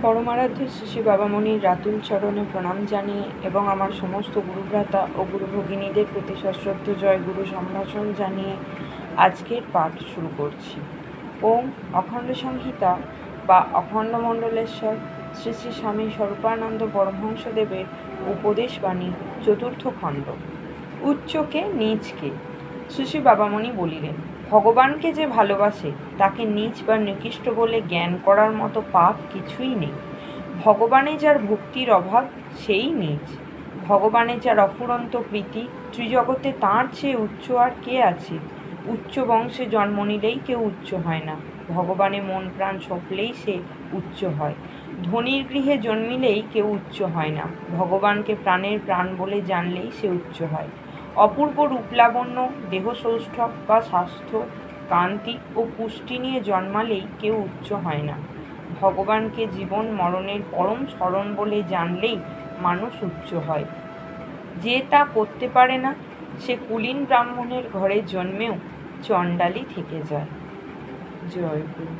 পরমারাধ্য শ্রী বাবামণির রাতুল চরণে প্রণাম জানিয়ে এবং আমার সমস্ত গুরুভ্রাতা ও গুরুভগিনীদের প্রতি সশ্রদ্ধ জয় গুরু সম্ভাষণ জানিয়ে আজকের পাঠ শুরু করছি। ওম অখণ্ড সংহিতা বা অখণ্ড মণ্ডলেশ্বর শ্রী শ্রী স্বামী স্বরূপানন্দ পরমহংসদেবের উপদেশবাণী চতুর্থ খণ্ড। উচ্চকে নীচকে। শ্রী শ্রী বাবামণি বলিলেন, ভগবানকে যে ভালোবাসে তাকে নীচ বা নিকৃষ্ট বলে জ্ঞান করার মতো পাপ কিছুই নেই। ভগবানে যার ভক্তির অভাব সেই নীচ। ভগবানে যার অফুরন্ত প্রীতি, ত্রিজগতে তাঁর চেয়ে উচ্চ আর কে আছে? উচ্চ বংশে জন্ম নিলেই কেউ উচ্চ হয় না, ভগবানে মন প্রাণ সঁপলেই সে উচ্চ হয়। ধনীর গৃহে জন্মিলেই কেউ উচ্চ হয় না, ভগবানকে প্রাণের প্রাণ বলে জানলেই সে উচ্চ হয়। অপূর্ব রূপলাবণ্য, দেহসৌষ্ঠব বা স্বাস্থ্য, কান্তি ও পুষ্টি নিয়ে জন্মালেই কেউ উচ্চ হয় না, ভগবানকে জীবন মরণের পরম স্মরণ বলে জানলেই মানুষ উচ্চ হয়। যে তা করতে পারে না সে কুলীন ব্রাহ্মণের ঘরে জন্মেও চণ্ডালী থেকে যায়। জয় গুরু।